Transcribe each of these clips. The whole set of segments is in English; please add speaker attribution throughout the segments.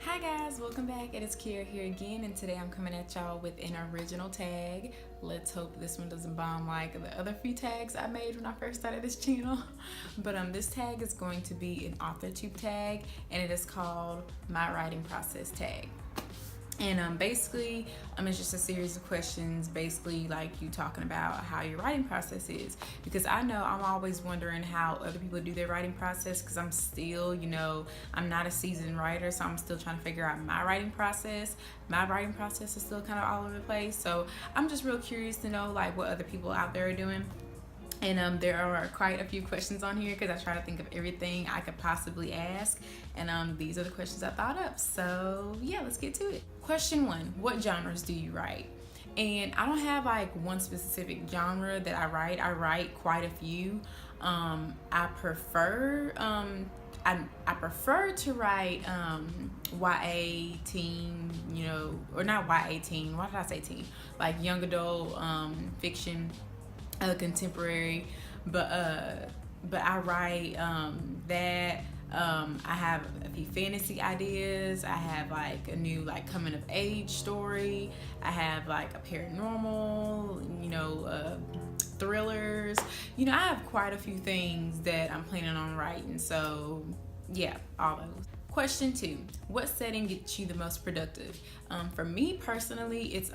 Speaker 1: Hi guys, welcome back. It is Kiera here again, and today I'm coming at y'all with an original tag. Let's hope this one doesn't bomb like the other few tags I made when I first started this channel. But this tag is going to be an Authortube tag, and it is called My Writing Process Tag. And basically, it's just a series of questions, basically like you talking about how your writing process is. Because I know I'm always wondering how other people do their writing process, because I'm still, I'm not a seasoned writer, so I'm still trying to figure out my writing process. My writing process is still kind of all over the place, so I'm just real curious to know like what other people out there are doing. And there are quite a few questions on here because I try to think of everything I could possibly ask. And these are the questions I thought up. So yeah, let's get to it. Question 1, what genres do you write? And I don't have like one specific genre that I write. I write quite a few. I prefer to write YA teen, or not YA teen. Why did I say teen? Like young adult fiction. Contemporary, but I write that. I have a few fantasy ideas. I have like a new like coming of age story. I have like a paranormal, thrillers. I have quite a few things that I'm planning on writing. So yeah, all those. Question 2, what setting gets you the most productive? For me personally, it's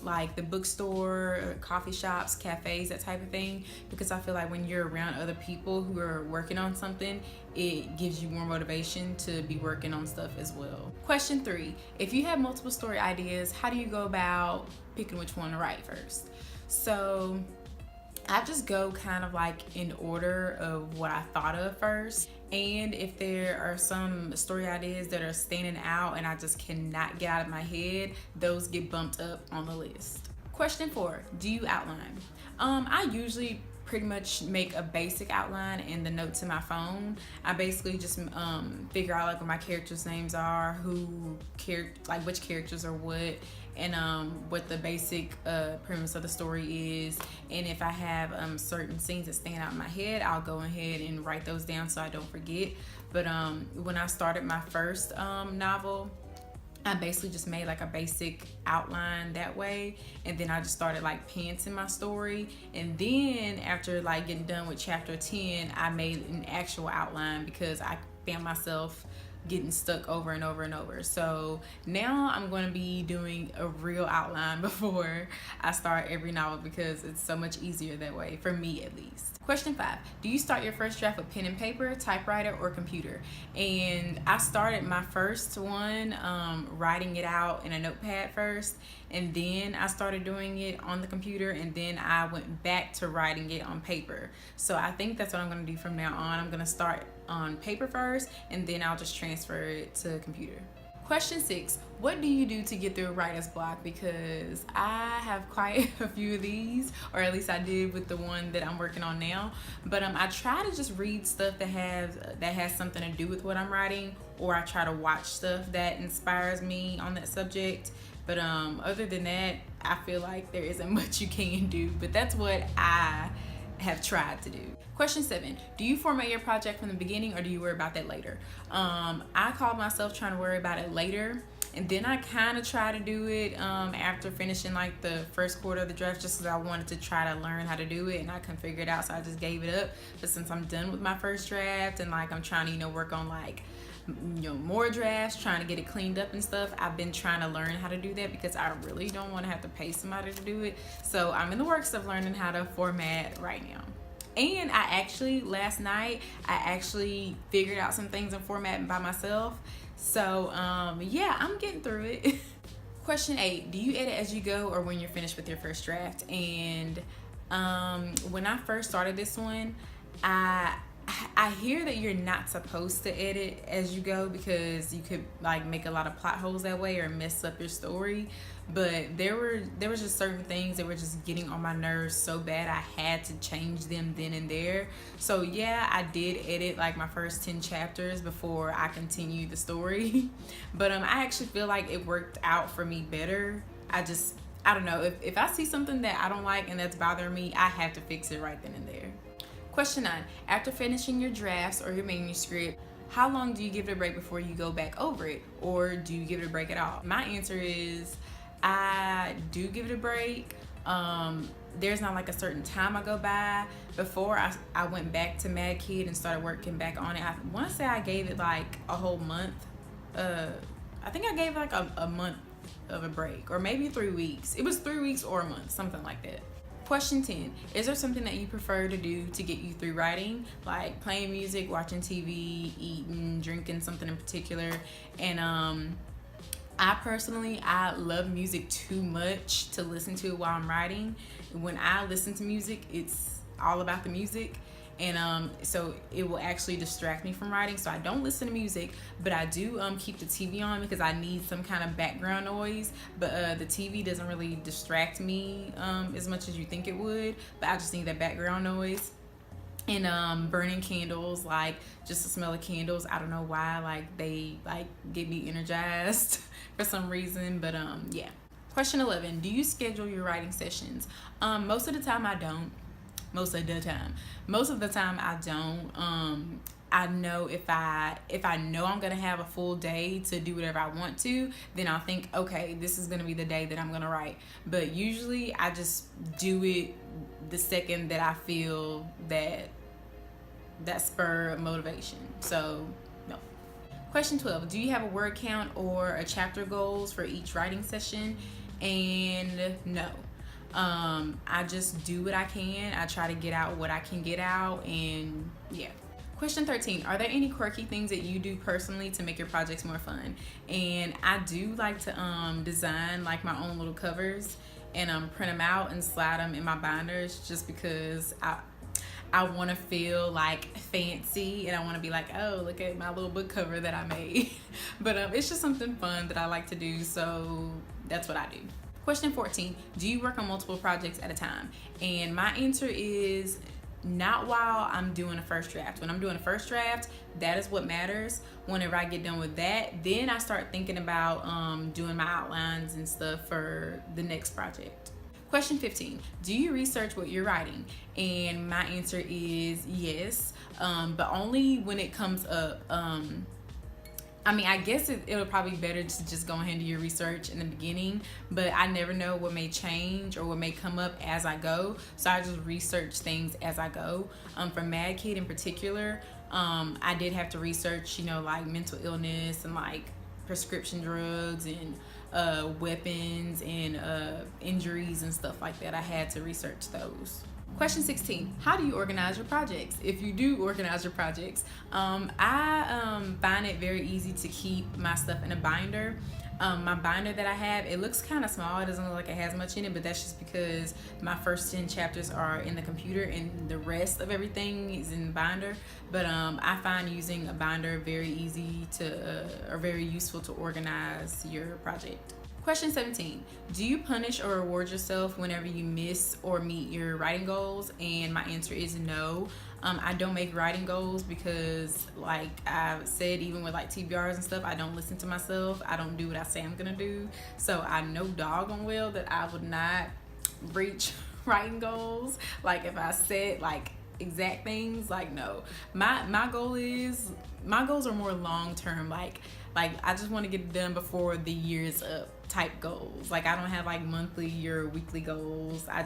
Speaker 1: like the bookstore, coffee shops, cafes, that type of thing, because I feel like when you're around other people who are working on something, it gives you more motivation to be working on stuff as well. Question 3, if you have multiple story ideas, how do you go about picking which one to write first? So I just go kind of like in order of what I thought of first. And if there are some story ideas that are standing out and I just cannot get out of my head, those get bumped up on the list. Question 4, do you outline? I usually pretty much make a basic outline in the notes in my phone. I basically just figure out like what my characters' names are, which characters are what, and what the basic premise of the story is. And if I have certain scenes that stand out in my head, I'll go ahead and write those down so I don't forget. But when I started my first novel, I basically just made like a basic outline that way, and then I just started like pantsing my story. And then after like getting done with chapter 10, I made an actual outline because I found myself getting stuck over and over and over. So now I'm going to be doing a real outline before I start every novel, because it's so much easier that way, for me at least. Question 5, do you start your first draft with pen and paper, typewriter, or computer? And I started my first one writing it out in a notepad first, and then I started doing it on the computer, and then I went back to writing it on paper. So I think that's what I'm going to do from now on. I'm going to start on paper first, and then I'll just transfer it to computer. Question 6, what do you do to get through a writer's block? Because I have quite a few of these, or at least I did with the one that I'm working on now. But I try to just read stuff that has something to do with what I'm writing, or I try to watch stuff that inspires me on that subject. But other than that, I feel like there isn't much you can do, but that's what I have tried to do. Question 7, do you format your project from the beginning, or do you worry about that later? I called myself trying to worry about it later, and then I kind of try to do it after finishing like the first quarter of the draft, just because I wanted to try to learn how to do it, and I couldn't figure it out, so I just gave it up. But since I'm done with my first draft, and like I'm trying to work on like more drafts, trying to get it cleaned up and stuff, I've been trying to learn how to do that, because I really don't want to have to pay somebody to do it. So I'm in the works of learning how to format right now. And last night I figured out some things in formatting by myself. So yeah, I'm getting through it. Question 8, do you edit as you go, or when you're finished with your first draft? And when I first started this one, I hear that you're not supposed to edit as you go, because you could like make a lot of plot holes that way or mess up your story. But there was just certain things that were just getting on my nerves so bad I had to change them then and there. So yeah, I did edit like my first 10 chapters before I continued the story. But I actually feel like it worked out for me better. I don't know, if I see something that I don't like and that's bothering me, I have to fix it right then and there. Question 9, after finishing your drafts or your manuscript, how long do you give it a break before you go back over it, or do you give it a break at all? My answer is I do give it a break. There's not like a certain time I go by. Before I went back to Mad Kid and started working back on it, I want to say I gave it like a whole month. I think I gave like a month of a break, or maybe 3 weeks. It was 3 weeks or a month, something like that. Question 10, is there something that you prefer to do to get you through writing? Like playing music, watching TV, eating, drinking something in particular. And I love music too much to listen to it while I'm writing. When I listen to music, it's all about the music. And so it will actually distract me from writing. So I don't listen to music, but I do keep the TV on because I need some kind of background noise. But the TV doesn't really distract me as much as you think it would. But I just need that background noise. And burning candles, like just the smell of candles, I don't know why, like they like get me energized for some reason. But yeah. Question 11, do you schedule your writing sessions? Most of the time I don't. Most of the time I don't. I know if I know I'm gonna have a full day to do whatever I want to, then I'll think, okay, this is gonna be the day that I'm gonna write. But usually I just do it the second that I feel that spur of motivation. So no. Question 12, do you have a word count or a chapter goals for each writing session? And no. I just do what I can. I try to get out what I can get out, and yeah. Question 13, are there any quirky things that you do personally to make your projects more fun? And I do like to design like my own little covers and print them out and slide them in my binders, just because I want to feel like fancy, and I want to be like, oh, look at my little book cover that I made. But it's just something fun that I like to do, so that's what I do. Question 14, do you work on multiple projects at a time? And my answer is not while I'm doing a first draft. When I'm doing a first draft, that is what matters. Whenever I get done with that, then I start thinking about doing my outlines and stuff for the next project. Question 15, do you research what you're writing? And my answer is yes, but only when it comes up. I mean, I guess it'll probably be better to just go ahead and do your research in the beginning, but I never know what may change or what may come up as I go. So I just research things as I go. For Mad Kid in particular, I did have to research, like mental illness and like prescription drugs and weapons and injuries and stuff like that. I had to research those. Question 16, how do you organize your projects? If you do organize your projects, I find it very easy to keep my stuff in a binder. My binder that I have, it looks kind of small. It doesn't look like it has much in it, but that's just because my first 10 chapters are in the computer and the rest of everything is in the binder. But I find using a binder very easy to, or very useful to organize your project. Question 17, do you punish or reward yourself whenever you miss or meet your writing goals? And my answer is no. I don't make writing goals because, like I've said, even with like TBRs and stuff, I don't listen to myself. I don't do what I say I'm gonna do. So I know doggone well that I would not reach writing goals. Like if I said like exact things, like no. My goals are more long-term, like I just want to get it done before the year is up type goals. Like I don't have like monthly or weekly goals. I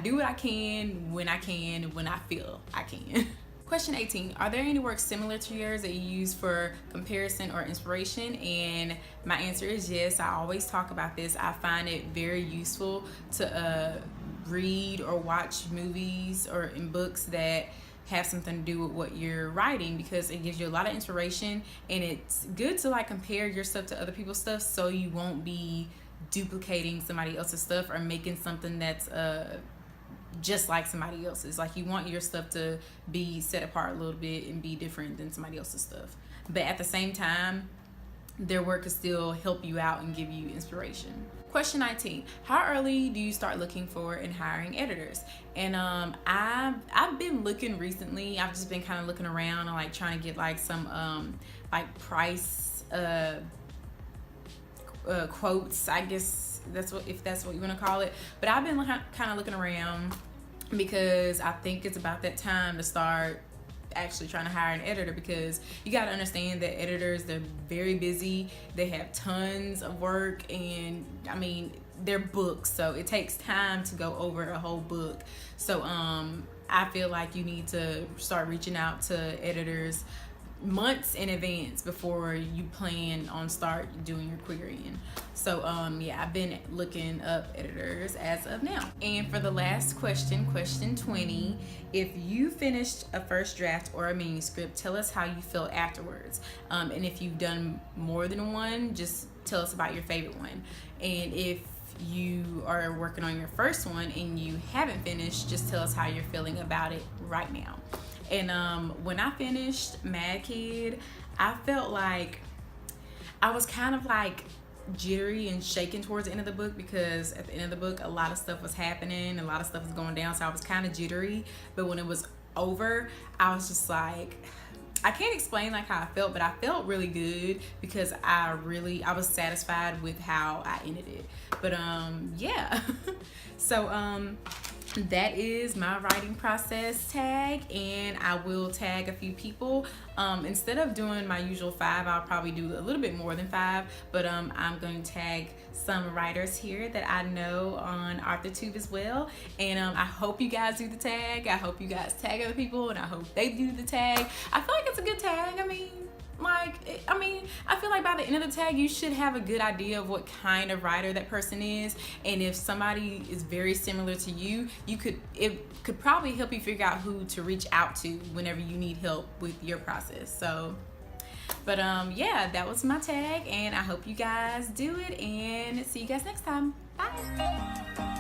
Speaker 1: do what I can, when I feel I can. Question 18, are there any works similar to yours that you use for comparison or inspiration? And my answer is yes. I always talk about this. I find it very useful to read or watch movies or in books that have something to do with what you're writing, because it gives you a lot of inspiration, and it's good to like compare your stuff to other people's stuff so you won't be duplicating somebody else's stuff or making something that's just like somebody else's. Like you want your stuff to be set apart a little bit and be different than somebody else's stuff, but at the same time their work can still help you out and give you inspiration. Question 19, how early do you start looking for and hiring editors? And I've been looking recently. I've just been kind of looking around and like trying to get like some like price quotes, I guess if that's what you want to call it. But I've been kind of looking around because I think it's about that time to start actually trying to hire an editor, because you got to understand that editors, they're very busy, they have tons of work, and I mean, they're books, so it takes time to go over a whole book. So I feel like you need to start reaching out to editors months in advance before you plan on start doing your querying. So yeah, I've been looking up editors as of now. And for the last question, question 20, if you finished a first draft or a manuscript, tell us how you feel afterwards. And if you've done more than one, just tell us about your favorite one. And if you are working on your first one and you haven't finished, just tell us how you're feeling about it right now. And when I finished Mad Kid, I felt like I was kind of like jittery and shaking towards the end of the book, because at the end of the book a lot of stuff was happening, a lot of stuff was going down, so I was kind of jittery. But when it was over, I was just like, I can't explain like how I felt, but I felt really good, because I was satisfied with how I ended it. But yeah. So that is my writing process tag, and I will tag a few people. Instead of doing my usual 5, I'll probably do a little bit more than 5, but I'm going to tag some writers here that I know on Authortube as well. And I hope you guys do the tag. I hope you guys tag other people, and I hope they do the tag. I feel like it's a good tag. I feel like by the end of the tag, you should have a good idea of what kind of writer that person is. And if somebody is very similar to you, it could probably help you figure out who to reach out to whenever you need help with your process. So, but yeah, that was my tag, and I hope you guys do it, and see you guys next time. Bye.